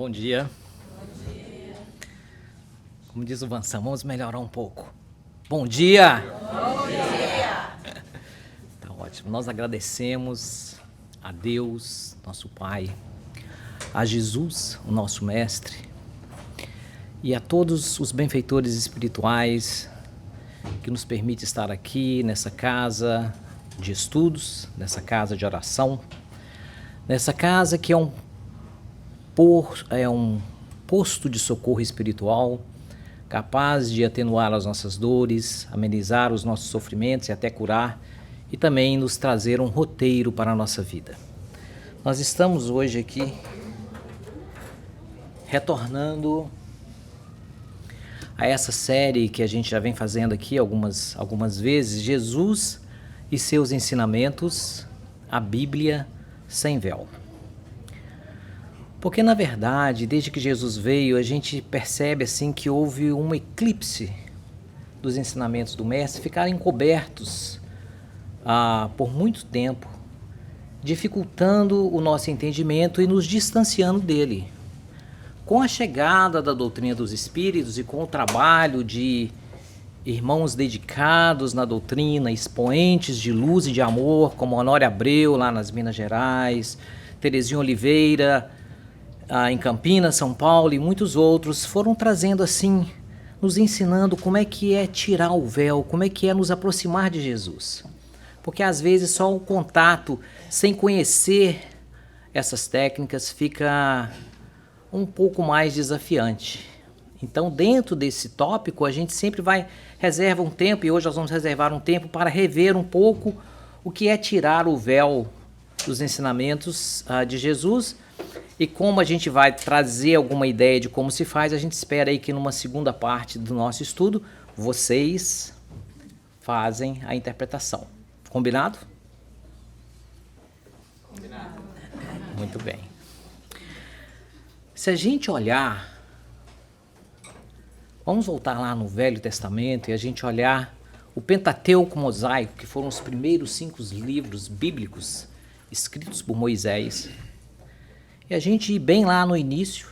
Bom dia. Como diz o Vansão, vamos melhorar um pouco. Bom dia! Bom dia! Tá ótimo. Nós agradecemos a Deus, nosso Pai, a Jesus, o nosso Mestre, e a todos os benfeitores espirituais que nos permite estar aqui nessa casa de estudos, nessa casa de oração, nessa casa que é um posto de socorro espiritual, capaz de atenuar as nossas dores, amenizar os nossos sofrimentos e até curar, e também nos trazer um roteiro para a nossa vida. Nós estamos hoje aqui retornando a essa série que a gente já vem fazendo aqui algumas vezes, Jesus e seus ensinamentos, a Bíblia sem véu. Porque, na verdade, desde que Jesus veio, a gente percebe assim que houve um eclipse dos ensinamentos do Mestre, ficaram encobertos por muito tempo, dificultando o nosso entendimento e nos distanciando dele. Com a chegada da doutrina dos Espíritos e com o trabalho de irmãos dedicados na doutrina, expoentes de luz e de amor, como Honório Abreu, lá nas Minas Gerais, Terezinha Oliveira, em Campinas, São Paulo e muitos outros, foram trazendo assim, nos ensinando como é que é tirar o véu, como é que é nos aproximar de Jesus. Porque às vezes só o contato, sem conhecer essas técnicas, fica um pouco mais desafiante. Então, dentro desse tópico, a gente sempre reserva um tempo, e hoje nós vamos reservar um tempo para rever um pouco o que é tirar o véu dos ensinamentos de Jesus. E como a gente vai trazer alguma ideia de como se faz, a gente espera aí que numa segunda parte do nosso estudo, vocês fazem a interpretação. Combinado? Combinado. Muito bem. Se a gente olhar, vamos voltar lá no Velho Testamento e a gente olhar o Pentateuco Mosaico, que foram os primeiros 5 livros bíblicos escritos por Moisés. E a gente ir bem lá no início,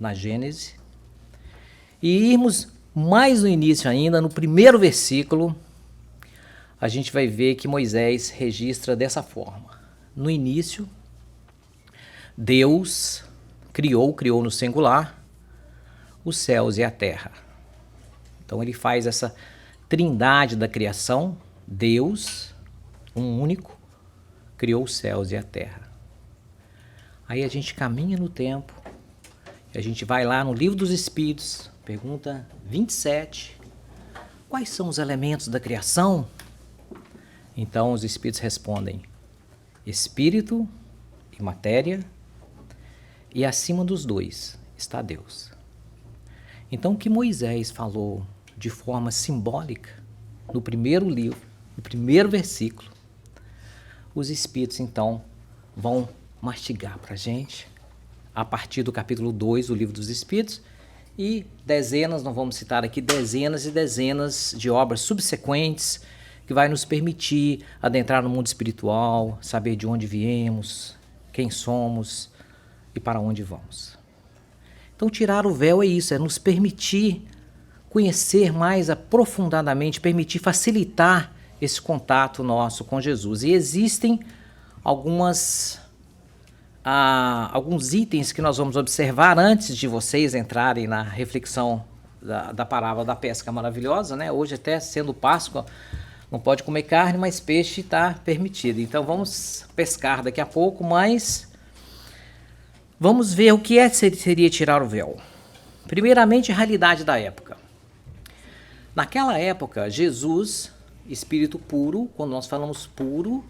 na Gênese, e irmos mais no início ainda, no primeiro versículo, a gente vai ver que Moisés registra dessa forma. No início, Deus criou no singular, os céus e a terra. Então ele faz essa trindade da criação, Deus, um único, criou os céus e a terra. Aí a gente caminha no tempo, e a gente vai lá no Livro dos Espíritos, pergunta 27, quais são os elementos da criação? Então os Espíritos respondem, Espírito e matéria, e acima dos dois está Deus. Então o que Moisés falou de forma simbólica, no primeiro livro, no primeiro versículo, os Espíritos então vão mastigar para a gente, a partir do capítulo 2 do Livro dos Espíritos, e dezenas, não vamos citar aqui, dezenas e dezenas de obras subsequentes que vai nos permitir adentrar no mundo espiritual, saber de onde viemos, quem somos e para onde vamos. Então tirar o véu é isso, é nos permitir conhecer mais aprofundadamente, permitir facilitar esse contato nosso com Jesus. E existem alguns itens que nós vamos observar antes de vocês entrarem na reflexão da parábola da pesca maravilhosa, né? Hoje até sendo Páscoa, não pode comer carne, mas peixe está permitido. Então vamos pescar daqui a pouco, mas vamos ver o que seria tirar o véu. Primeiramente, a realidade da época. Naquela época, Jesus, espírito puro, quando nós falamos puro,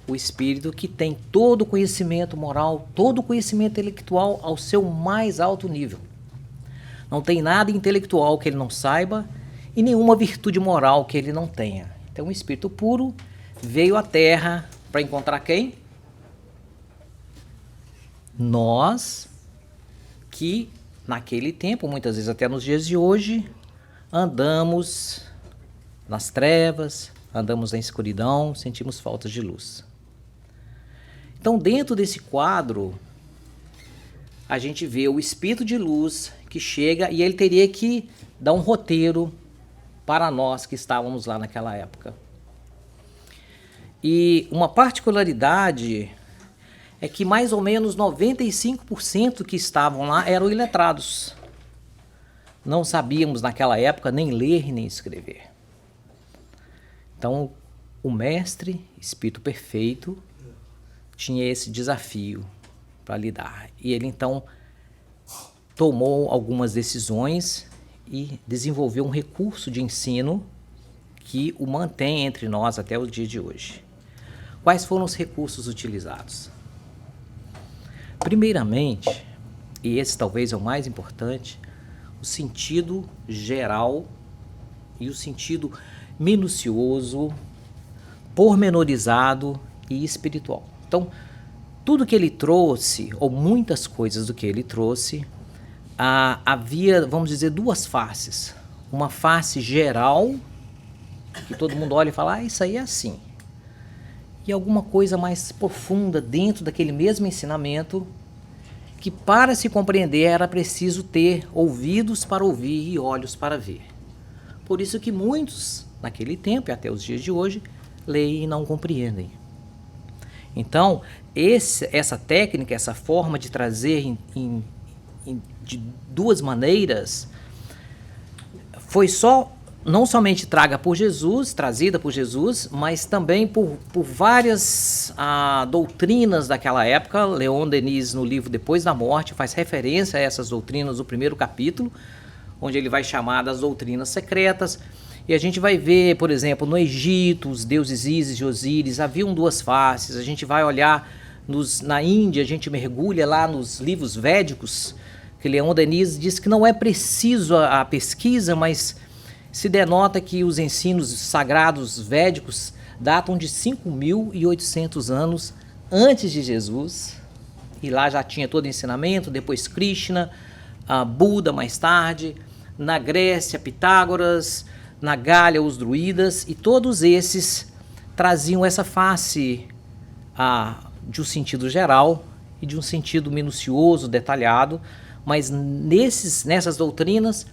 o espírito que tem todo o conhecimento moral, todo o conhecimento intelectual ao seu mais alto nível. Não tem nada intelectual que ele não saiba e nenhuma virtude moral que ele não tenha. Então, o espírito puro veio à Terra para encontrar quem? Nós, que naquele tempo, muitas vezes até nos dias de hoje, andamos nas trevas, andamos na escuridão, sentimos falta de luz. Então, dentro desse quadro, a gente vê o Espírito de luz que chega e ele teria que dar um roteiro para nós que estávamos lá naquela época. E uma particularidade é que mais ou menos 95% que estavam lá eram iletrados. Não sabíamos naquela época nem ler nem escrever. Então, o mestre, Espírito Perfeito, tinha esse desafio para lidar. E ele então tomou algumas decisões e desenvolveu um recurso de ensino que o mantém entre nós até o dia de hoje. Quais foram os recursos utilizados? Primeiramente, e esse talvez é o mais importante, o sentido geral e o sentido minucioso, pormenorizado e espiritual. Então, tudo que ele trouxe, ou muitas coisas do que ele trouxe, havia, vamos dizer, duas faces. Uma face geral, que todo mundo olha e fala, isso aí é assim. E alguma coisa mais profunda dentro daquele mesmo ensinamento, que para se compreender era preciso ter ouvidos para ouvir e olhos para ver. Por isso que muitos, naquele tempo e até os dias de hoje, leem e não compreendem. Então, essa técnica, essa forma de trazer de duas maneiras, foi não somente trazida por Jesus, mas também por várias doutrinas daquela época. Leon Denis, no livro Depois da Morte, faz referência a essas doutrinas no primeiro capítulo, onde ele vai chamar das doutrinas secretas. E a gente vai ver, por exemplo, no Egito, os deuses Ísis e Osíris haviam duas faces. A gente vai olhar na Índia, a gente mergulha lá nos livros védicos, que Leon Denis diz que não é preciso a pesquisa, mas se denota que os ensinos sagrados védicos datam de 5.800 anos antes de Jesus, e lá já tinha todo o ensinamento, depois Krishna, Buda mais tarde, na Grécia, Pitágoras, na Gália, os druidas, e todos esses traziam essa face de um sentido geral e de um sentido minucioso, detalhado, mas nessas doutrinas,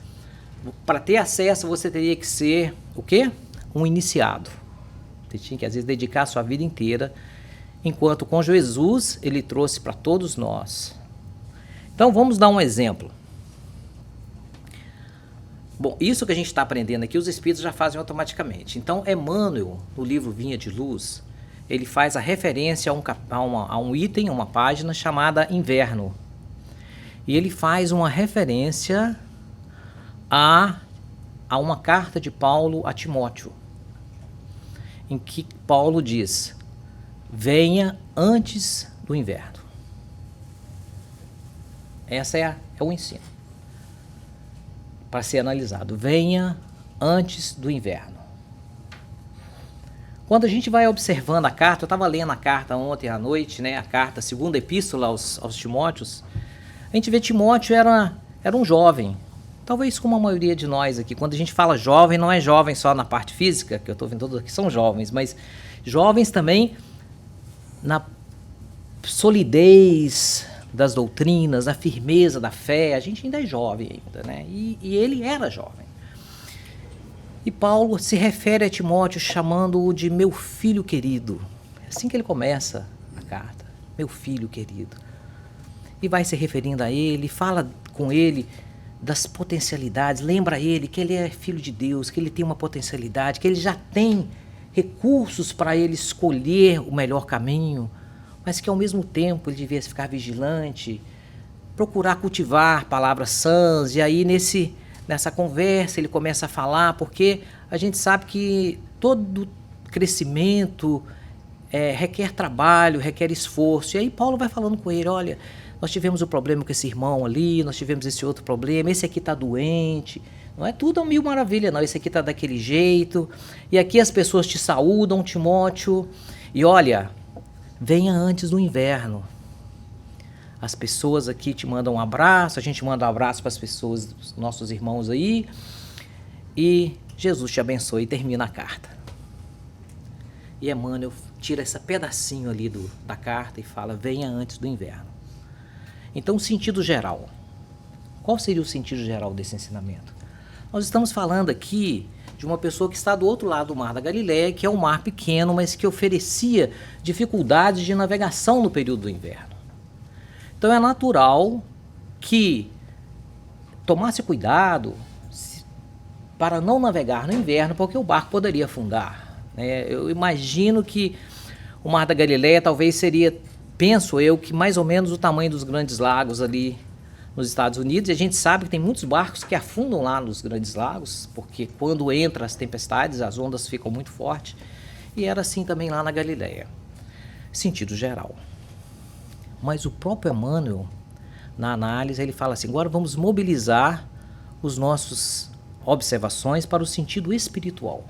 para ter acesso, você teria que ser o quê? Um iniciado. Você tinha que, às vezes, dedicar a sua vida inteira, enquanto com Jesus, ele trouxe para todos nós. Então, vamos dar um exemplo. Bom, isso que a gente está aprendendo aqui, os espíritos já fazem automaticamente. Então, Emmanuel, no livro Vinha de Luz, ele faz a referência a um item, uma página chamada Inverno. E ele faz uma referência a uma carta de Paulo a Timóteo, em que Paulo diz, venha antes do inverno. Essa é o ensino, para ser analisado. Venha antes do inverno. Quando a gente vai observando a carta, eu estava lendo a carta ontem à noite, né, a carta, a segunda epístola aos Timóteos, a gente vê Timóteo era um jovem, talvez como a maioria de nós aqui. Quando a gente fala jovem, não é jovem só na parte física, que eu estou vendo todos aqui são jovens, mas jovens também na solidez das doutrinas, na firmeza da fé. A gente ainda é jovem ainda, né? E ele era jovem. E Paulo se refere a Timóteo chamando-o de meu filho querido. É assim que ele começa a carta, meu filho querido. E vai se referindo a ele, fala com ele das potencialidades, lembra ele que ele é filho de Deus, que ele tem uma potencialidade, que ele já tem recursos para ele escolher o melhor caminho, mas que ao mesmo tempo ele devia ficar vigilante, procurar cultivar palavras sãs. E aí nessa conversa ele começa a falar, porque a gente sabe que todo crescimento requer trabalho, requer esforço. E aí Paulo vai falando com ele, olha, nós tivemos um problema com esse irmão ali, nós tivemos esse outro problema, esse aqui está doente. Não é tudo a mil maravilha, não. Esse aqui está daquele jeito. E aqui as pessoas te saúdam, Timóteo. E olha, venha antes do inverno. As pessoas aqui te mandam um abraço, a gente manda um abraço para as pessoas, nossos irmãos aí. E Jesus te abençoe e termina a carta. E Emmanuel tira esse pedacinho ali da carta e fala, venha antes do inverno. Então, o sentido geral. Qual seria o sentido geral desse ensinamento? Nós estamos falando aqui de uma pessoa que está do outro lado do Mar da Galileia, que é um mar pequeno, mas que oferecia dificuldades de navegação no período do inverno. Então é natural que tomasse cuidado para não navegar no inverno, porque o barco poderia afundar. Eu imagino que o Mar da Galileia talvez seria, penso eu, que mais ou menos o tamanho dos grandes lagos ali nos Estados Unidos, e a gente sabe que tem muitos barcos que afundam lá nos grandes lagos, porque quando entra as tempestades, as ondas ficam muito fortes, e era assim também lá na Galileia. Sentido geral. Mas o próprio Emmanuel, na análise, ele fala assim, agora vamos mobilizar os nossos observações para o sentido espiritual.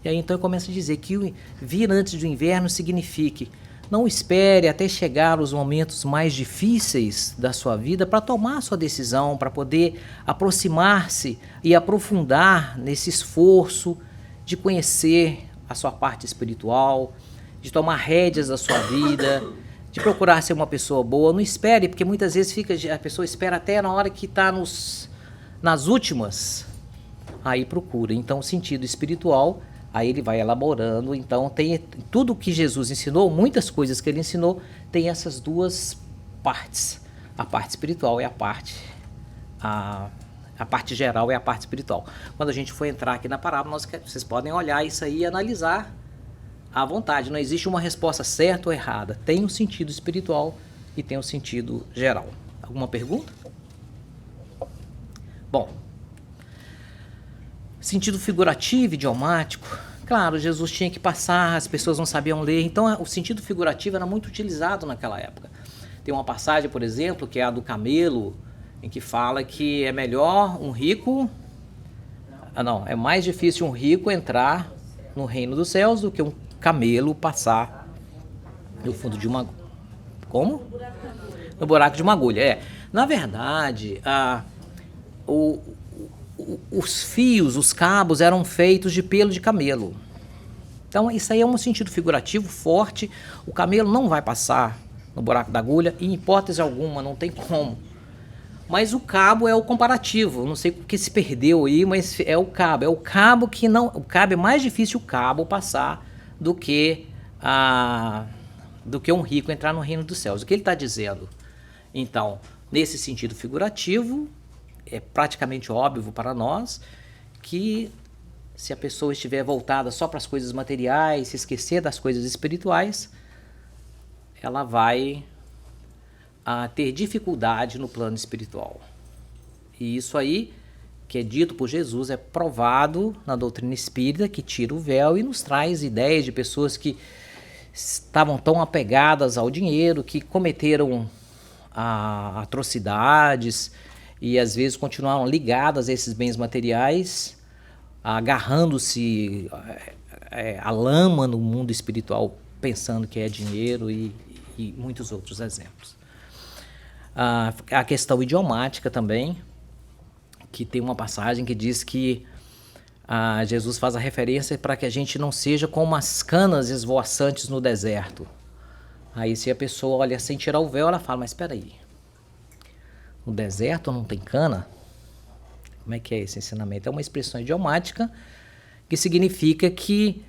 E aí então eu começo a dizer que vir antes do inverno signifique não espere até chegar os momentos mais difíceis da sua vida para tomar sua decisão, para poder aproximar-se e aprofundar nesse esforço de conhecer a sua parte espiritual, de tomar rédeas da sua vida, de procurar ser uma pessoa boa. Não espere, porque muitas vezes a pessoa espera até na hora que está nas últimas, aí procura. Então o sentido espiritual, aí ele vai elaborando, então tem tudo que Jesus ensinou, muitas coisas que ele ensinou, tem essas duas partes, a parte espiritual e a parte geral e a parte espiritual. Quando a gente for entrar aqui na parábola, vocês podem olhar isso aí e analisar à vontade, não existe uma resposta certa ou errada, tem o sentido espiritual e tem o sentido geral. Alguma pergunta? Bom, sentido figurativo, idiomático. Claro, Jesus tinha que passar, as pessoas não sabiam ler, então o sentido figurativo era muito utilizado naquela época. Tem uma passagem, por exemplo, que é a do camelo, em que fala que é melhor um rico... é mais difícil um rico entrar no reino dos céus do que um camelo passar no fundo de uma... Como? No buraco de uma agulha, Na verdade, os fios, os cabos eram feitos de pelo de camelo. Então isso aí é um sentido figurativo forte. O camelo não vai passar no buraco da agulha, em hipótese alguma, não tem como. Mas o cabo é o comparativo, não sei o que se perdeu aí, mas é o cabo. É o cabo que não... O cabo é mais difícil o cabo passar do que um rico entrar no reino dos céus. O que ele está dizendo? Então, nesse sentido figurativo, é praticamente óbvio para nós que se a pessoa estiver voltada só para as coisas materiais, se esquecer das coisas espirituais, ela vai ter dificuldade no plano espiritual. E isso aí, que é dito por Jesus, é provado na doutrina espírita, que tira o véu e nos traz ideias de pessoas que estavam tão apegadas ao dinheiro, que cometeram atrocidades, e às vezes continuaram ligadas a esses bens materiais, agarrando-se à lama no mundo espiritual, pensando que é dinheiro e muitos outros exemplos. A questão idiomática também, que tem uma passagem que diz que Jesus faz a referência para que a gente não seja como as canas esvoaçantes no deserto. Aí se a pessoa olha sem tirar o véu, ela fala, mas espera aí, no deserto não tem cana? Como é que é esse ensinamento? É uma expressão idiomática que significa que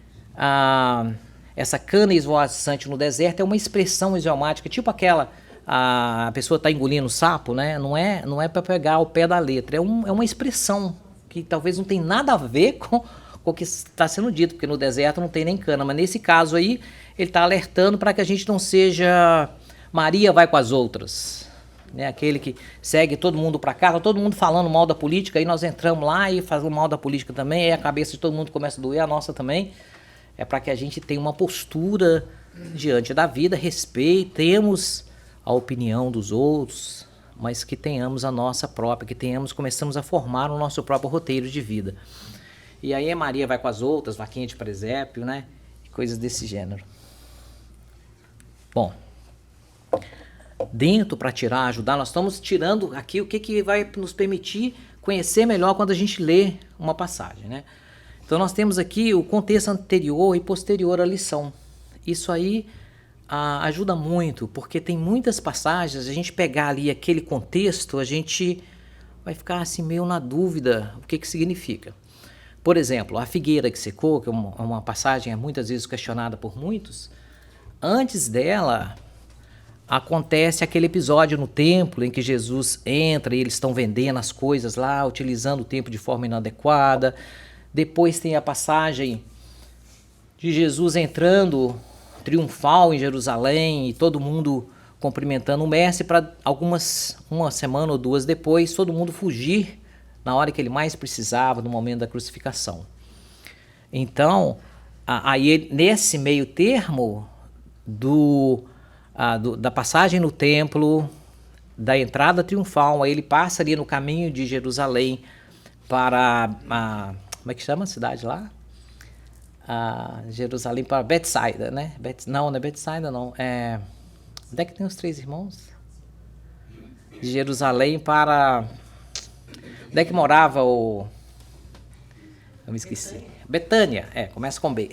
essa cana esvoaçante no deserto é uma expressão idiomática, tipo aquela, a pessoa está engolindo sapo, né? Não é para pegar ao pé da letra, é uma expressão que talvez não tem nada a ver com o que está sendo dito, porque no deserto não tem nem cana, mas nesse caso aí, ele está alertando para que a gente não seja Maria vai com as outras, né? Aquele que segue todo mundo para cá, tá todo mundo falando mal da política, aí nós entramos lá e fazemos mal da política também, aí a cabeça de todo mundo começa a doer, a nossa também. É para que a gente tenha uma postura diante da vida, respeitemos a opinião dos outros, mas que tenhamos a nossa própria, começamos a formar o nosso próprio roteiro de vida. E aí a Maria vai com as outras, vaquinha de presépio, né? Coisas desse gênero. Bom, dentro para tirar, ajudar, nós estamos tirando aqui o que vai nos permitir conhecer melhor quando a gente lê uma passagem, né? Então nós temos aqui o contexto anterior e posterior à lição. Isso aí ajuda muito, porque tem muitas passagens, a gente pegar ali aquele contexto, a gente vai ficar assim meio na dúvida o que significa. Por exemplo, a figueira que secou, que é uma passagem muitas vezes questionada por muitos, antes dela acontece aquele episódio no templo em que Jesus entra e eles estão vendendo as coisas lá, utilizando o templo de forma inadequada. Depois tem a passagem de Jesus entrando triunfal em Jerusalém e todo mundo cumprimentando o mestre, para uma semana ou duas depois, todo mundo fugir na hora que ele mais precisava, no momento da crucificação. Então, aí nesse meio termo da passagem no templo, da entrada triunfal, aí ele passa ali no caminho de Jerusalém para como é que chama a cidade lá? Jerusalém para Betsaida, né? Não é Betsaida, não. Onde é que tem os 3 irmãos? De Jerusalém para... Onde é que morava eu me esqueci. Betânia, começa com B.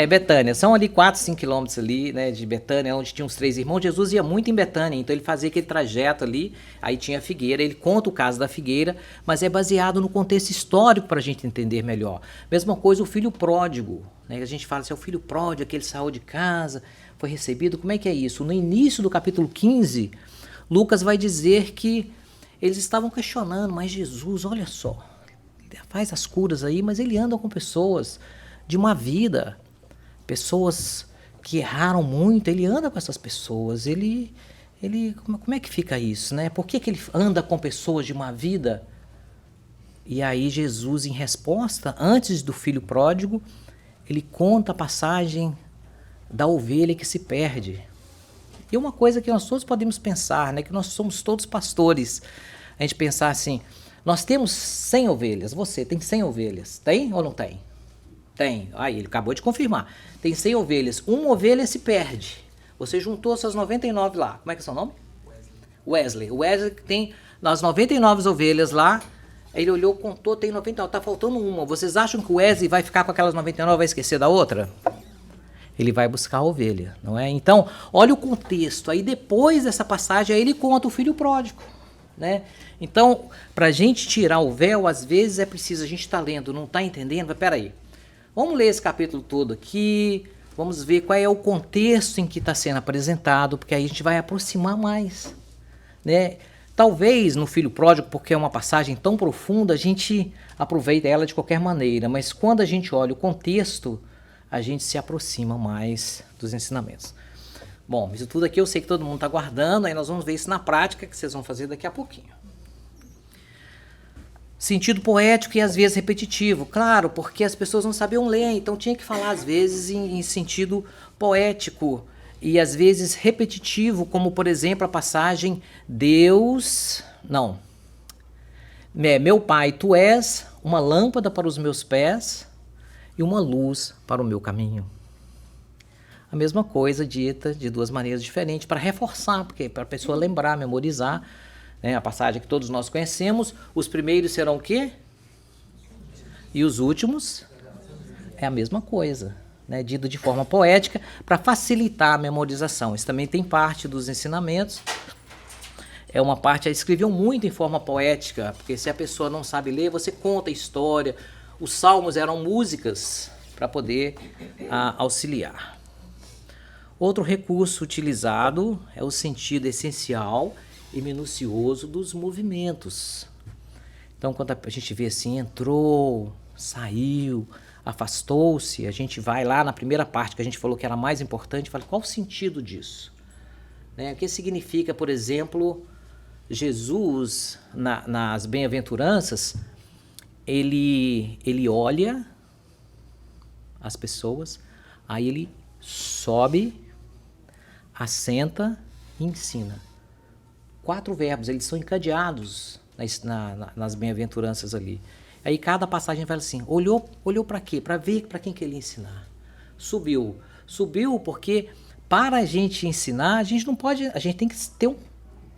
Betânia, são ali 4, 5 quilômetros ali, né, de Betânia, onde tinha os 3 irmãos. Jesus ia muito em Betânia, então ele fazia aquele trajeto ali, aí tinha a figueira, ele conta o caso da figueira, mas é baseado no contexto histórico para a gente entender melhor. Mesma coisa o filho pródigo, né, a gente fala assim, o filho pródigo, aquele saiu de casa, foi recebido, como é que é isso? No início do capítulo 15, Lucas vai dizer que eles estavam questionando, mas Jesus, olha só, faz as curas aí, mas ele anda com pessoas de má vida, pessoas que erraram muito, ele anda com essas pessoas, como é que fica isso, né? Por que ele anda com pessoas de má vida? E aí Jesus, em resposta, antes do filho pródigo, ele conta a passagem da ovelha que se perde. E uma coisa que nós todos podemos pensar, né, que nós somos todos pastores, a gente pensar assim, nós temos 100 ovelhas, você tem 100 ovelhas, tem ou não tem? Tem, aí ele acabou de confirmar, tem 100 ovelhas, uma ovelha se perde, você juntou essas 99 lá, como é que é seu nome? Wesley. O Wesley tem nas 99 ovelhas lá, ele olhou, contou, tem 99, tá faltando uma, vocês acham que o Wesley vai ficar com aquelas 99 e vai esquecer da outra? Ele vai buscar a ovelha, não é? Então, olha o contexto, aí depois dessa passagem, aí ele conta o filho pródigo, né? Então, para a gente tirar o véu, às vezes é preciso, a gente está lendo, não está entendendo, mas peraí, vamos ler esse capítulo todo aqui, vamos ver qual é o contexto em que está sendo apresentado, porque aí a gente vai aproximar mais, né? Talvez no filho pródigo, porque é uma passagem tão profunda, a gente aproveita ela de qualquer maneira, mas quando a gente olha o contexto, a gente se aproxima mais dos ensinamentos. Bom, isso tudo aqui eu sei que todo mundo está guardando, aí nós vamos ver isso na prática, que vocês vão fazer daqui a pouquinho. Sentido poético e às vezes repetitivo, claro, porque as pessoas não sabiam ler, então tinha que falar às vezes em sentido poético e às vezes repetitivo, como por exemplo a passagem meu Pai, tu és uma lâmpada para os meus pés e uma luz para o meu caminho. A mesma coisa dita de 2 maneiras diferentes para reforçar, porque para a pessoa lembrar, memorizar, né, a passagem que todos nós conhecemos, os primeiros serão o quê? E os últimos? É a mesma coisa, né, dito de forma poética para facilitar a memorização. Isso também tem parte dos ensinamentos. É uma parte, escreviam muito em forma poética, porque se a pessoa não sabe ler, você conta a história. Os salmos eram músicas para poder auxiliar. Outro recurso utilizado é o sentido essencial e minucioso dos movimentos. Então, quando a gente vê assim, entrou, saiu, afastou-se, a gente vai lá na primeira parte que a gente falou que era mais importante, fala qual o sentido disso? Né? O que significa, por exemplo, Jesus, nas bem-aventuranças, ele olha as pessoas, aí ele sobe, assenta e ensina. 4 verbos, eles são encadeados nas bem-aventuranças ali. Aí cada passagem fala assim, olhou para quê? Para ver para quem que ele ia ensinar. Subiu porque para a gente ensinar, a gente não pode, a gente tem que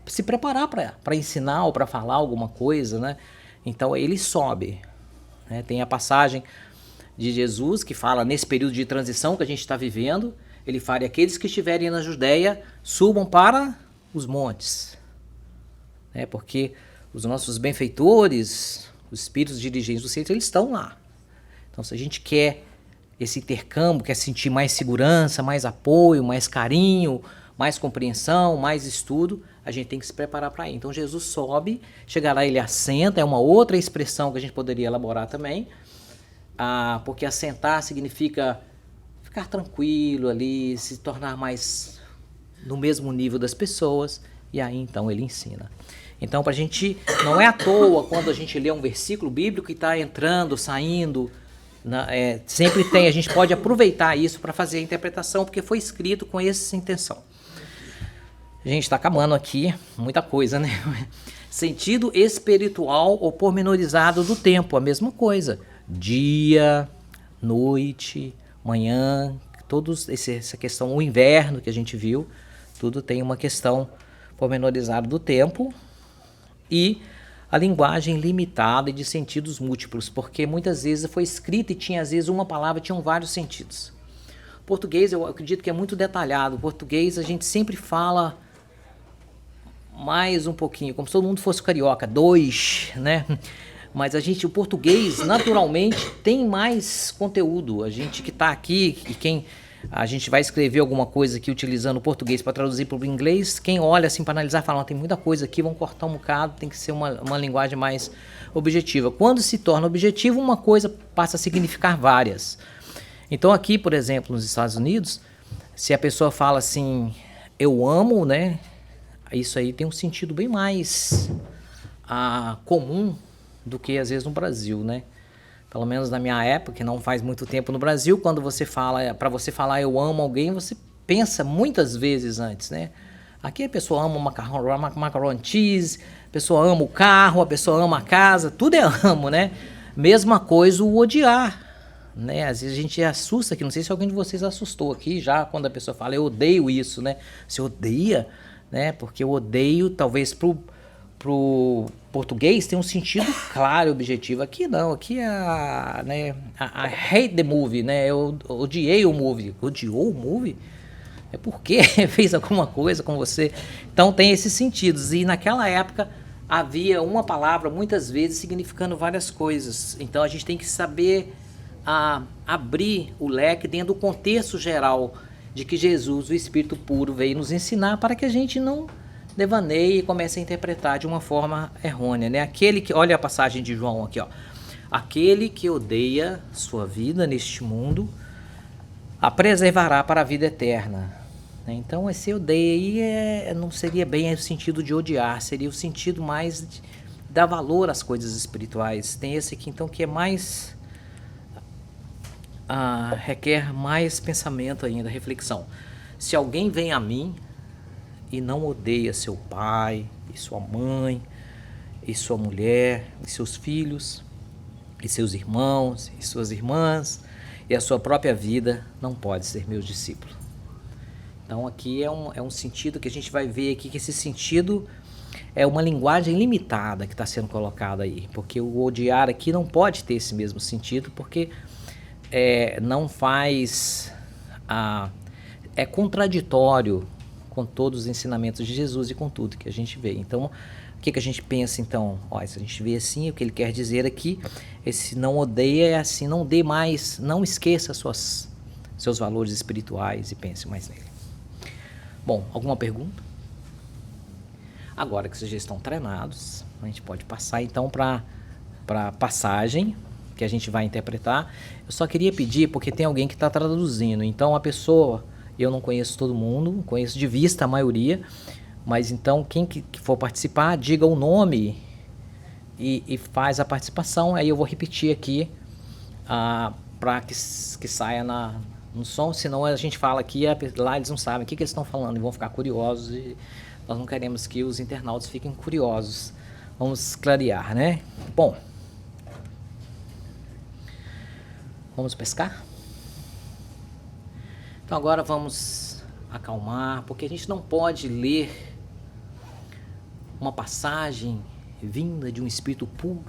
se preparar para ensinar ou para falar alguma coisa, né? Então ele sobe, né? Tem a passagem de Jesus que fala nesse período de transição que a gente está vivendo, ele fala: e aqueles que estiverem na Judéia subam para os montes. Porque os nossos benfeitores, os espíritos dirigentes do centro, eles estão lá. Então, se a gente quer esse intercâmbio, quer sentir mais segurança, mais apoio, mais carinho, mais compreensão, mais estudo, a gente tem que se preparar para ir. Então, Jesus sobe, chega lá, ele assenta, é uma outra expressão que a gente poderia elaborar também, porque assentar significa ficar tranquilo ali, se tornar mais no mesmo nível das pessoas, e aí então ele ensina. Então, para a gente, não é à toa quando a gente lê um versículo bíblico e está entrando, saindo, sempre tem, a gente pode aproveitar isso para fazer a interpretação, porque foi escrito com essa intenção. A gente está acabando aqui, muita coisa, né? Sentido espiritual ou pormenorizado do tempo, a mesma coisa. Dia, noite, manhã, todos essa questão, o inverno que a gente viu, tudo tem uma questão pormenorizada do tempo e a linguagem limitada e de sentidos múltiplos, porque muitas vezes foi escrita e tinha às vezes uma palavra, tinham vários sentidos. O português, eu acredito que é muito detalhado. O português a gente sempre fala mais um pouquinho, como se todo mundo fosse carioca, dois, né? Mas o português, naturalmente, tem mais conteúdo. A gente que está aqui, a gente vai escrever alguma coisa aqui utilizando o português para traduzir para o inglês, quem olha assim para analisar, fala, tem muita coisa aqui, vamos cortar um bocado, tem que ser uma linguagem mais objetiva. Quando se torna objetivo, uma coisa passa a significar várias. Então aqui, por exemplo, nos Estados Unidos, se a pessoa fala assim, eu amo, né? Isso aí tem um sentido bem mais comum do que às vezes no Brasil, né? Pelo menos na minha época, que não faz muito tempo no Brasil, quando você fala, para você falar eu amo alguém, você pensa muitas vezes antes, né? Aqui a pessoa ama o macarrão cheese, a pessoa ama o carro, a pessoa ama a casa, tudo é amo, né? Mesma coisa o odiar, né? Às vezes a gente assusta aqui, não sei se alguém de vocês assustou aqui já, quando a pessoa fala eu odeio isso, né? Você odeia, né? Porque eu odeio, talvez pro português tem um sentido claro e objetivo. Aqui não, aqui I hate the movie, né? Eu odiei o movie. Odiou o movie? É porque fez alguma coisa com você. Então tem esses sentidos. E naquela época havia uma palavra muitas vezes significando várias coisas. Então a gente tem que saber abrir o leque dentro do contexto geral de que Jesus, o Espírito puro, veio nos ensinar para que a gente não devaneie e comece a interpretar de uma forma errônea, né? Aquele que, olha a passagem de João aqui, ó. Aquele que odeia sua vida neste mundo, a preservará para a vida eterna. Então, esse odeia aí não seria bem o sentido de odiar, seria o sentido mais de dar valor às coisas espirituais. Tem esse aqui, então, que é mais requer mais pensamento ainda, reflexão. Se alguém vem a mim e não odeia seu pai, e sua mãe, e sua mulher, e seus filhos, e seus irmãos, e suas irmãs, e a sua própria vida, não pode ser meu discípulo. Então aqui é um sentido que a gente vai ver aqui, que esse sentido é uma linguagem limitada que está sendo colocada aí, porque o odiar aqui não pode ter esse mesmo sentido, porque não faz, é contraditório com todos os ensinamentos de Jesus e com tudo que a gente vê. Então, o que a gente pensa então? Se a gente vê assim, o que ele quer dizer aqui, esse não odeia é assim, não dê mais, não esqueça seus valores espirituais e pense mais nele. Bom, alguma pergunta? Agora que vocês já estão treinados, a gente pode passar então para a passagem que a gente vai interpretar. Eu só queria pedir, porque tem alguém que está traduzindo, então a pessoa... Eu não conheço todo mundo, conheço de vista a maioria, mas então quem que for participar, diga o nome e faz a participação. Aí eu vou repetir aqui para que saia no som, senão a gente fala aqui, lá eles não sabem o que eles estão falando e vão ficar curiosos, e nós não queremos que os internautas fiquem curiosos. Vamos clarear, né? Bom, vamos pescar? Então agora vamos acalmar, porque a gente não pode ler uma passagem vinda de um Espírito puro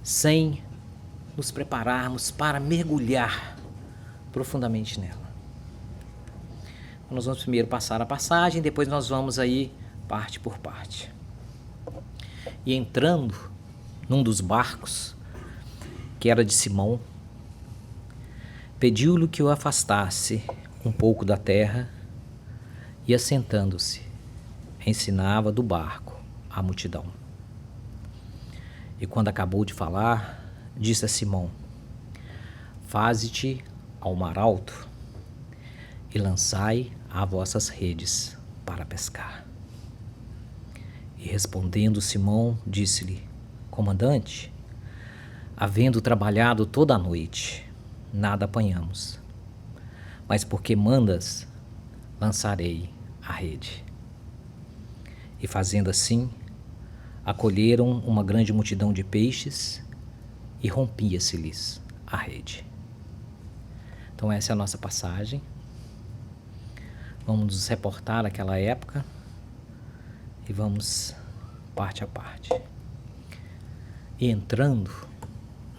sem nos prepararmos para mergulhar profundamente nela. Nós vamos primeiro passar a passagem, depois nós vamos aí parte por parte. E entrando num dos barcos, que era de Simão, pediu-lhe que o afastasse um pouco da terra e, assentando-se, ensinava do barco a multidão. E quando acabou de falar, disse a Simão: faze-te ao mar alto e lançai as vossas redes para pescar. E respondendo Simão, disse-lhe: comandante, havendo trabalhado toda a noite, nada apanhamos, mas porque mandas, lançarei a rede. E fazendo assim, acolheram uma grande multidão de peixes e rompia-se-lhes a rede. Então essa é a nossa passagem. Vamos nos reportar àquela época e vamos parte a parte. E entrando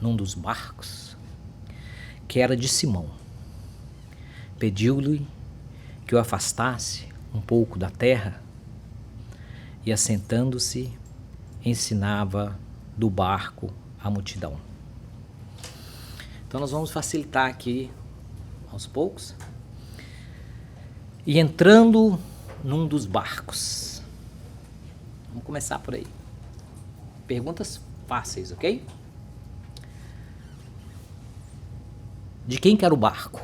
num dos barcos, que era de Simão, pediu-lhe que o afastasse um pouco da terra e, assentando-se, ensinava do barco a multidão. Então nós vamos facilitar aqui aos poucos. E entrando num dos barcos. Vamos começar por aí. Perguntas fáceis, ok? De quem que era o barco?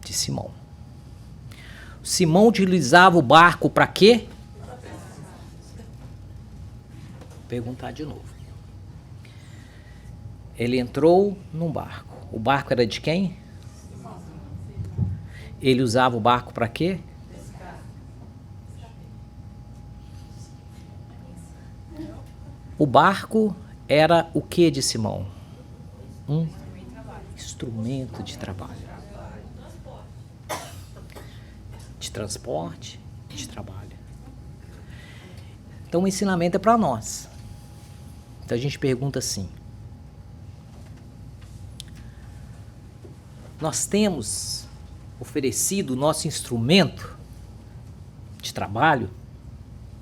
De Simão. Simão utilizava o barco para quê? Vou perguntar de novo. Ele entrou num barco. O barco era de quem? Ele usava o barco para quê? O barco era o que de Simão? Um instrumento de trabalho. De transporte, de trabalho. Então o ensinamento é para nós. Então a gente pergunta assim: nós temos oferecido o nosso instrumento de trabalho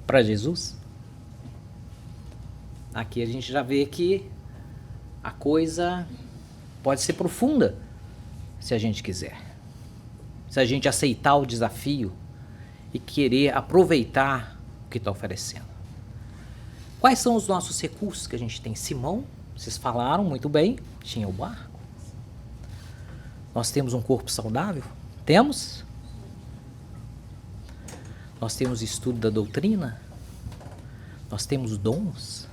para Jesus? Aqui a gente já vê que a coisa pode ser profunda, se a gente quiser. Se a gente aceitar o desafio e querer aproveitar o que está oferecendo. Quais são os nossos recursos que a gente tem? Simão, vocês falaram muito bem, tinha o barco. Nós temos um corpo saudável? Temos? Nós temos estudo da doutrina? Nós temos dons?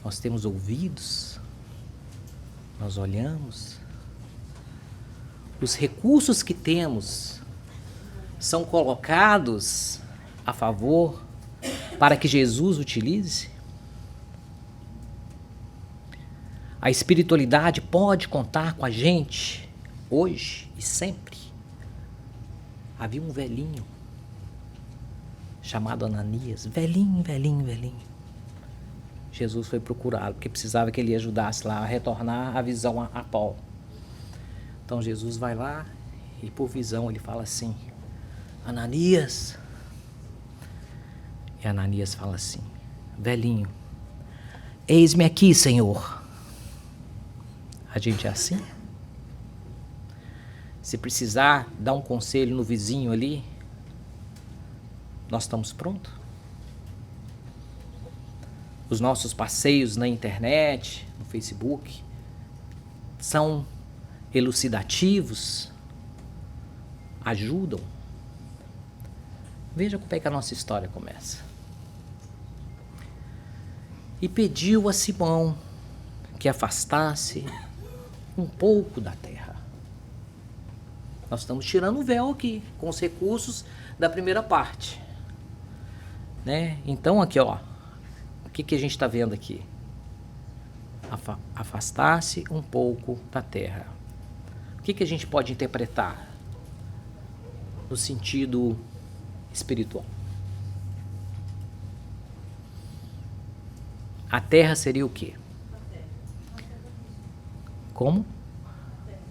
Nós temos ouvidos? Nós olhamos? Os recursos que temos são colocados a favor para que Jesus utilize? A espiritualidade pode contar com a gente hoje e sempre. Havia um velhinho chamado Ananias, velhinho. Jesus foi procurado porque precisava que ele ajudasse lá a retornar a visão a Paulo. Então Jesus vai lá e por visão ele fala assim: Ananias. E Ananias fala assim: velhinho, eis-me aqui, Senhor. A gente é assim? Se precisar dar um conselho no vizinho ali, nós estamos prontos? Os nossos passeios na internet, no Facebook, são elucidativos? Ajudam? Veja como é que a nossa história começa. E pediu a Simão que afastasse um pouco da terra. Nós estamos tirando o véu aqui, com os recursos da primeira parte. Né? Então aqui, ó, o que a gente está vendo aqui? Afastasse um pouco da terra. O que a gente pode interpretar no sentido espiritual? A terra seria o quê? Como?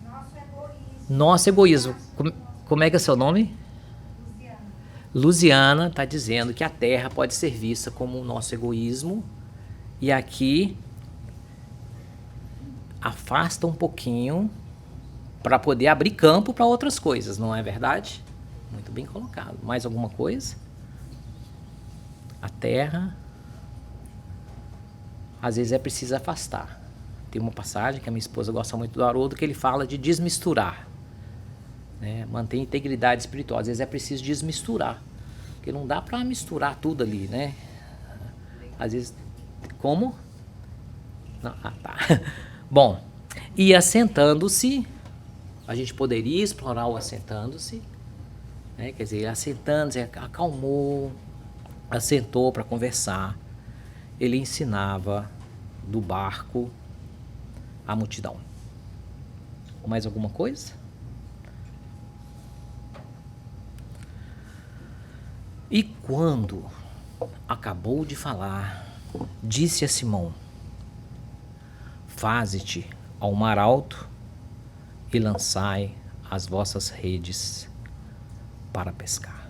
Nosso egoísmo. Nosso egoísmo. Como é que é seu nome? Luziana está dizendo que a Terra pode ser vista como o nosso egoísmo. E aqui afasta um pouquinho para poder abrir campo para outras coisas, não é verdade? Muito bem colocado. Mais alguma coisa? A Terra, às vezes é preciso afastar. Tem uma passagem que a minha esposa gosta muito do Haroldo, que ele fala de desmisturar, né? Manter integridade espiritual. Às vezes é preciso desmisturar, porque não dá para misturar tudo ali, né? Às vezes, como? Não, tá. Bom, e assentando-se, a gente poderia explorar o assentando-se, né? Quer dizer, assentando-se, acalmou, assentou para conversar. Ele ensinava do barco à multidão. Mais alguma coisa? E quando acabou de falar, disse a Simão: faze-te ao mar alto e lançai as vossas redes para pescar.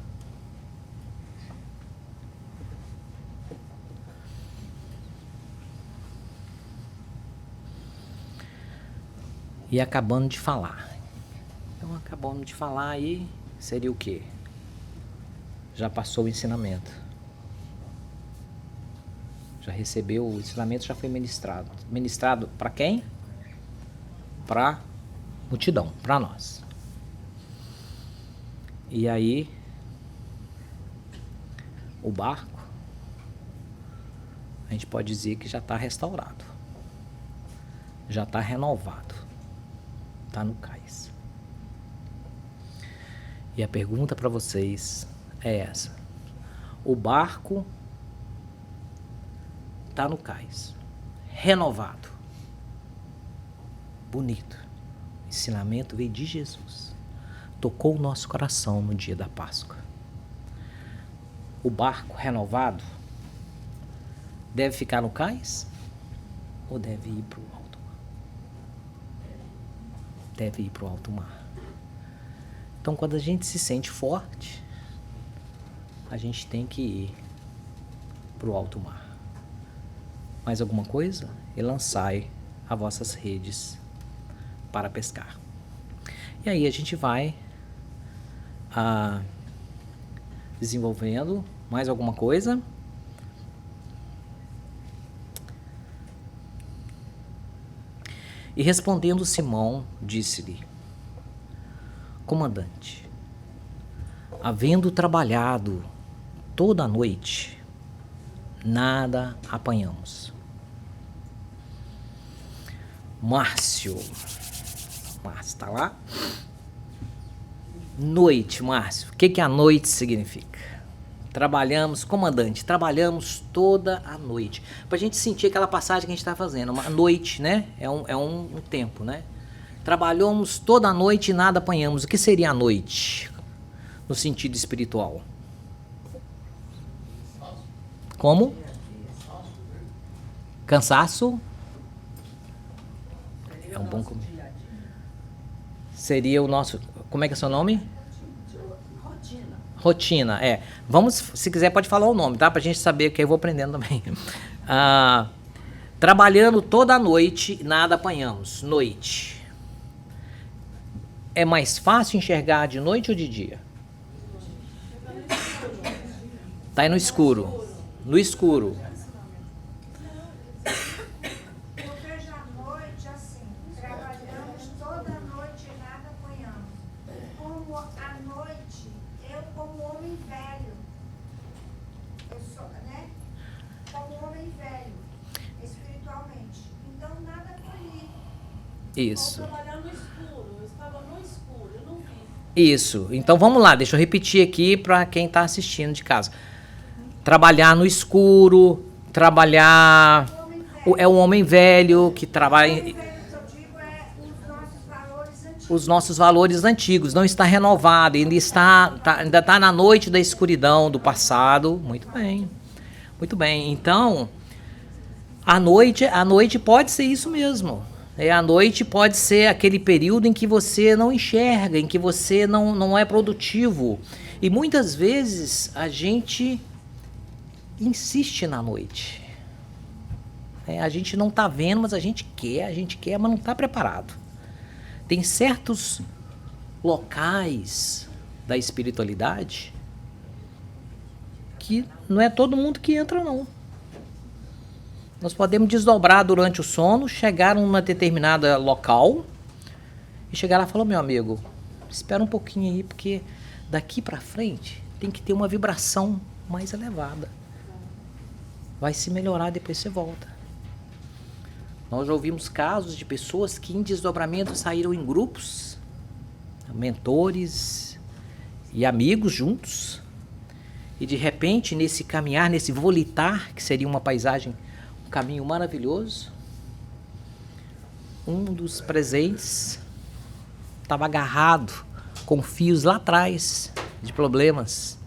E acabando de falar. Então, acabando de falar aí, seria o quê? Já passou o ensinamento. Já recebeu o ensinamento, já foi ministrado. Ministrado para quem? Para multidão, para nós. E aí, o barco, a gente pode dizer que já está restaurado. Já está renovado. Está no cais. E a pergunta para vocês é essa: o barco está no cais, renovado, bonito. O ensinamento veio de Jesus, tocou o nosso coração no dia da Páscoa. O barco renovado deve ficar no cais ou deve ir para o alto? Deve ir para o alto mar. Então, quando a gente se sente forte, a gente tem que ir para o alto mar. Mais alguma coisa? E lançai as vossas redes para pescar. E aí a gente vai desenvolvendo mais alguma coisa. E respondendo Simão, disse-lhe: comandante, havendo trabalhado toda a noite, nada apanhamos. Márcio está lá? Noite, Márcio. O que a noite significa? Trabalhamos, comandante, trabalhamos toda a noite. Pra gente sentir aquela passagem que a gente está fazendo. Uma noite, né? É um tempo, né? Trabalhamos toda a noite e nada apanhamos. O que seria a noite? No sentido espiritual. Como? Cansaço? É um bom começo. Seria o nosso... Como é que é o seu nome? Rotina, é. Vamos, se quiser pode falar o nome, tá? Pra gente saber, que eu vou aprendendo também. Trabalhando toda a noite, nada apanhamos. Noite. É mais fácil enxergar de noite ou de dia? Tá aí no escuro. No escuro. Eu vejo a noite assim, trabalhamos toda a noite e nada apanhamos. Como a noite, eu como homem velho, eu sou, né? Como homem velho, espiritualmente. Então nada apanhei. Isso. Trabalhar no escuro, eu estava no escuro, eu não vi. Isso. Então vamos lá, deixa eu repetir aqui para quem está assistindo de casa. Trabalhar no escuro, trabalhar... É um homem velho que trabalha... O velho que eu digo é os nossos valores antigos. Os nossos valores antigos, não está renovado, ainda está na noite da escuridão do passado. Muito bem. Muito bem. Então, a noite pode ser isso mesmo. A noite pode ser aquele período em que você não enxerga, em que você não é produtivo. E muitas vezes a gente insiste na noite. A gente não está vendo, mas a gente quer, mas não está preparado. Tem certos locais da espiritualidade que não é todo mundo que entra, não. Nós podemos desdobrar durante o sono, chegar numa determinada local e chegar lá e falar, meu amigo, espera um pouquinho aí, porque daqui para frente tem que ter uma vibração mais elevada. Vai se melhorar, depois você volta. Nós já ouvimos casos de pessoas que em desdobramento saíram em grupos, mentores e amigos juntos, e de repente nesse caminhar, nesse volitar, que seria uma paisagem, um caminho maravilhoso, um dos presentes estava agarrado com fios lá atrás de problemas,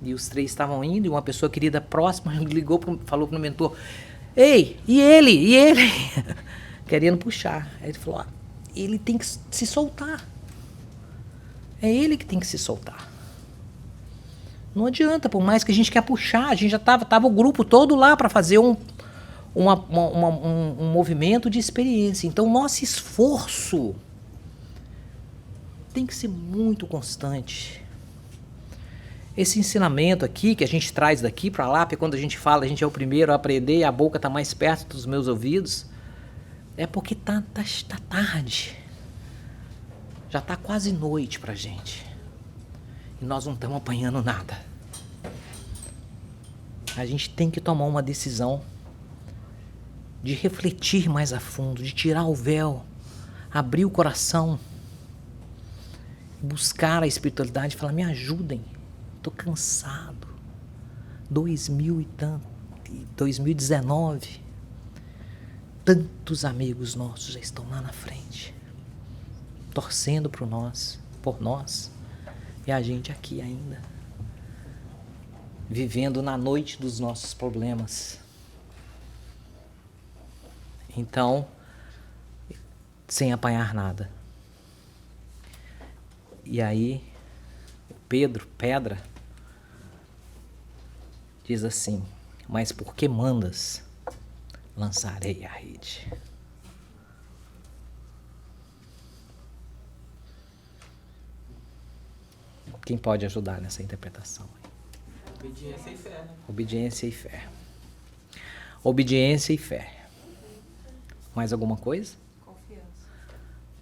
e os três estavam indo, e uma pessoa querida próxima ligou, falou para o mentor, ei, e ele? Querendo puxar. Aí ele falou, ele tem que se soltar. É ele que tem que se soltar. Não adianta, por mais que a gente quer puxar, a gente já tava o grupo todo lá para fazer um movimento de experiência. Então, nosso esforço tem que ser muito constante. Esse ensinamento aqui, que a gente traz daqui para lá, porque quando a gente fala, a gente é o primeiro a aprender e a boca está mais perto dos meus ouvidos, é porque tá tarde. Já tá quase noite pra gente. E nós não estamos apanhando nada. A gente tem que tomar uma decisão de refletir mais a fundo, de tirar o véu, abrir o coração, buscar a espiritualidade e falar, me ajudem. Tô cansado. 2019. Tantos amigos nossos já estão lá na frente, torcendo por nós. E a gente aqui ainda, vivendo na noite dos nossos problemas. Então, sem apanhar nada. E aí, Pedra, diz assim, mas por que mandas, lançarei a rede. Quem pode ajudar nessa interpretação? Obediência e fé, né? Obediência e fé. Obediência e fé. Mais alguma coisa?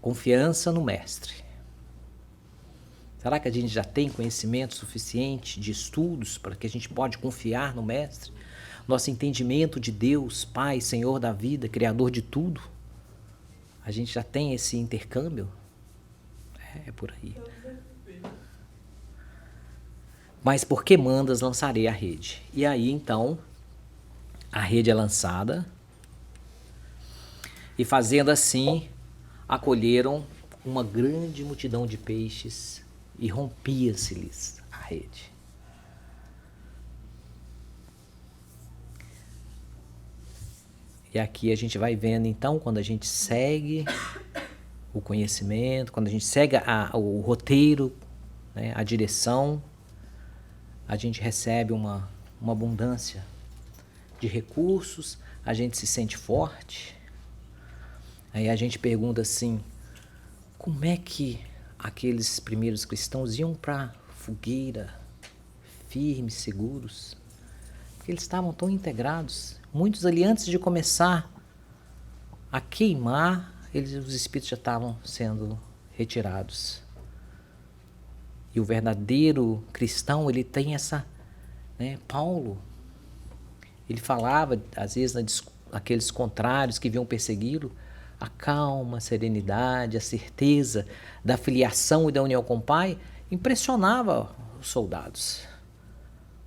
Confiança no mestre. Será que a gente já tem conhecimento suficiente de estudos para que a gente pode confiar no mestre? Nosso entendimento de Deus, Pai, Senhor da vida, Criador de tudo? A gente já tem esse intercâmbio? É por aí. Mas por que mandas, lançarei a rede? E aí, então, a rede é lançada. E fazendo assim, acolheram uma grande multidão de peixes e rompia-se-lhes a rede. E aqui a gente vai vendo, então, quando a gente segue o conhecimento, quando a gente segue o roteiro, né, a direção, a gente recebe uma abundância de recursos, a gente se sente forte. Aí a gente pergunta assim, como é que aqueles primeiros cristãos iam para a fogueira, firmes, seguros? Porque eles estavam tão integrados. Muitos ali, antes de começar a queimar, os espíritos já estavam sendo retirados. E o verdadeiro cristão, ele tem essa... né, Paulo, ele falava, às vezes, aqueles contrários que vinham persegui-lo, a calma, a serenidade, a certeza da filiação e da união com o Pai impressionava os soldados.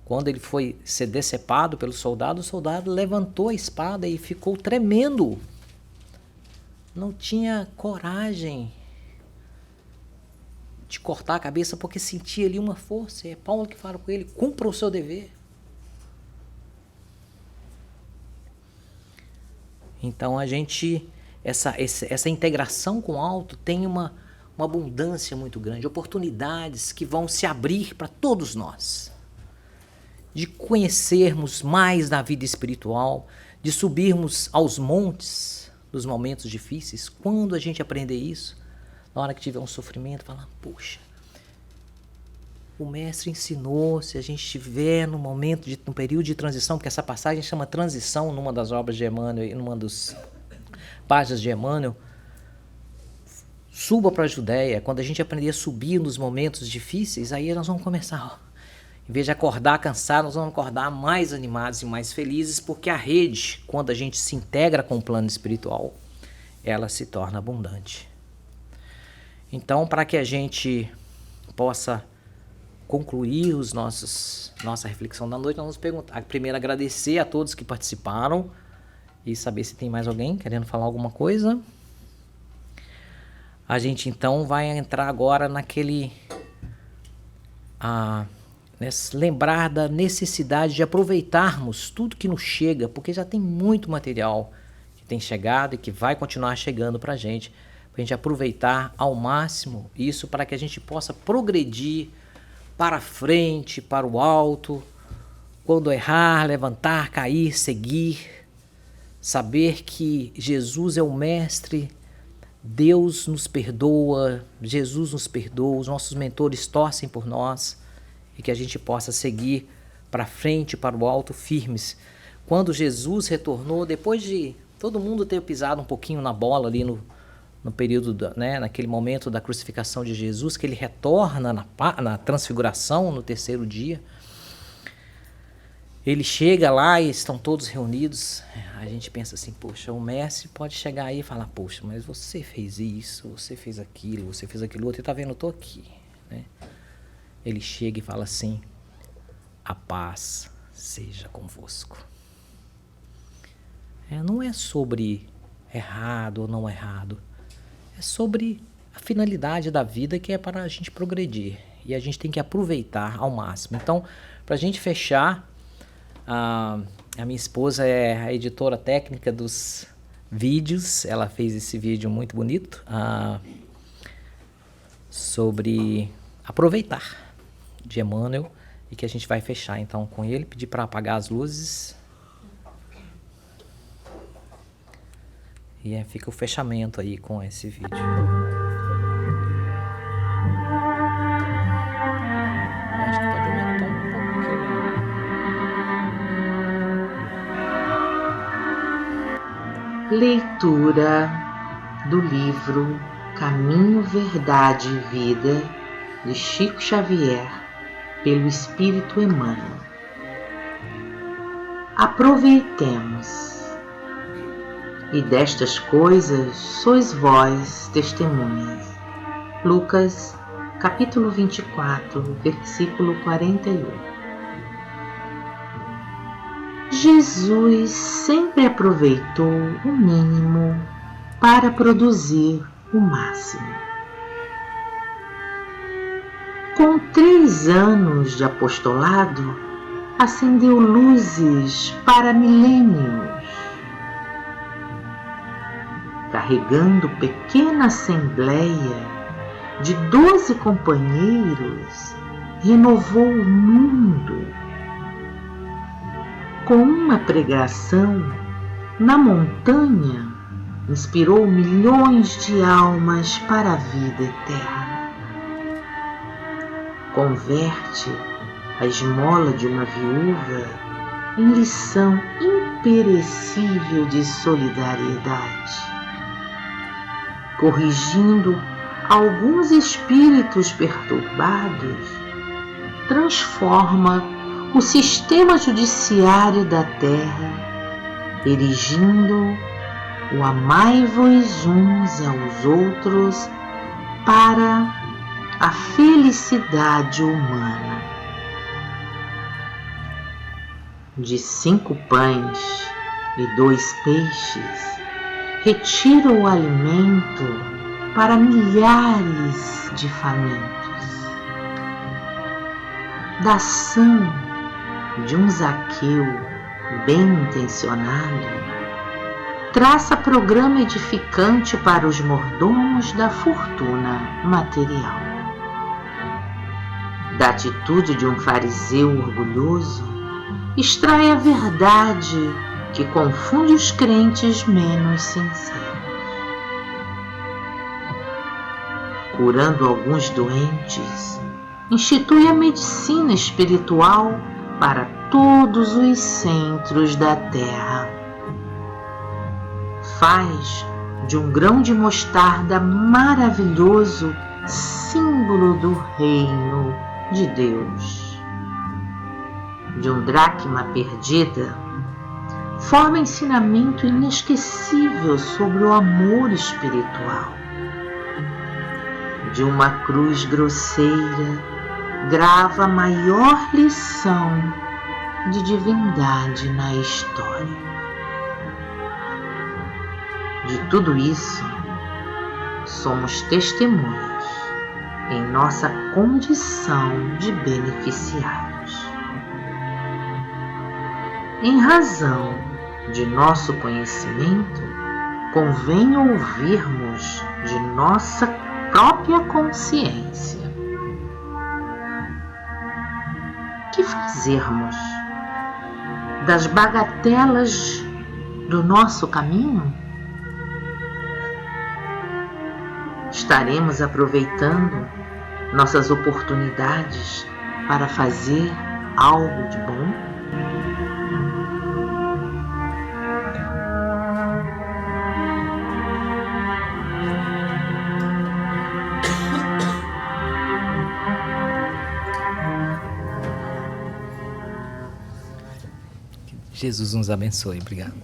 Quando ele foi ser decepado pelo soldado, o soldado levantou a espada e ficou tremendo. Não tinha coragem de cortar a cabeça porque sentia ali uma força. É Paulo que fala com ele, cumpra o seu dever. Então a gente essa integração com o alto tem uma abundância muito grande, oportunidades que vão se abrir para todos nós, de conhecermos mais da vida espiritual, de subirmos aos montes nos momentos difíceis. Quando a gente aprender isso, na hora que tiver um sofrimento, falar, poxa, o mestre ensinou, se a gente estiver num período de transição, porque essa passagem chama transição numa das obras de Emmanuel, numa das páginas de Emmanuel, suba para a Judéia. Quando a gente aprender a subir nos momentos difíceis, aí nós vamos começar, em vez de acordar cansados, nós vamos acordar mais animados e mais felizes, porque a rede, quando a gente se integra com o plano espiritual, ela se torna abundante. Então, para que a gente possa concluir nossa reflexão da noite, nós vamos perguntar. Primeiro, agradecer a todos que participaram e saber se tem mais alguém querendo falar alguma coisa. A gente então vai entrar agora lembrar da necessidade de aproveitarmos tudo que nos chega, porque já tem muito material que tem chegado e que vai continuar chegando para a gente aproveitar ao máximo isso, para que a gente possa progredir para frente, para o alto, quando errar, levantar, cair, seguir, saber que Jesus é o Mestre, Deus nos perdoa, Jesus nos perdoa, os nossos mentores torcem por nós, e que a gente possa seguir para frente, para o alto, firmes. Quando Jesus retornou, depois de todo mundo ter pisado um pouquinho na bola ali no período, naquele momento da crucificação de Jesus, que ele retorna na transfiguração, no terceiro dia, ele chega lá e estão todos reunidos. A gente pensa assim, poxa, o mestre pode chegar aí e falar, poxa, mas você fez isso, você fez aquilo outro, e tá vendo, eu tô aqui, né? Ele chega e fala assim, a paz seja convosco. Não é sobre errado ou não errado, é sobre a finalidade da vida, que é para a gente progredir, e a gente tem que aproveitar ao máximo. Então, para a gente fechar, a minha esposa é a editora técnica dos vídeos, ela fez esse vídeo muito bonito sobre aproveitar, de Emmanuel, e que a gente vai fechar então com ele, pedir para apagar as luzes. E fica o fechamento aí com esse vídeo. Acho que pode aumentar um pouquinho. Leitura do livro Caminho, Verdade e Vida, de Chico Xavier, pelo Espírito Emmanuel. Aproveitemos. E destas coisas sois vós testemunhas. Lucas, capítulo 24, versículo 41. Jesus sempre aproveitou o mínimo para produzir o máximo. Com 3 anos de apostolado, acendeu luzes para milênios, carregando pequena assembleia de 12 companheiros, renovou o mundo. Com uma pregação na montanha, inspirou milhões de almas para a vida eterna. Converte a esmola de uma viúva em lição imperecível de solidariedade, corrigindo alguns espíritos perturbados, transforma o sistema judiciário da terra, erigindo o amai-vos uns aos outros para a felicidade humana. De 5 pães e 2 peixes, retira o alimento para milhares de famintos. Da ação de um Zaqueu bem intencionado, traça programa edificante para os mordomos da fortuna material. Da atitude de um fariseu orgulhoso, extrai a verdade que confunde os crentes menos sinceros. Curando alguns doentes, institui a medicina espiritual para todos os centros da terra. Faz de um grão de mostarda maravilhoso símbolo do reino de Deus. De um dracma perdida, forma ensinamento inesquecível sobre o amor espiritual. De uma cruz grosseira, grava a maior lição de divindade na história. De tudo isso, somos testemunhas em nossa condição de beneficiários. Em razão de nosso conhecimento, convém ouvirmos de nossa própria consciência. Que fazermos das bagatelas do nosso caminho? Estaremos aproveitando nossas oportunidades para fazer algo de bom? Jesus nos abençoe. Obrigado.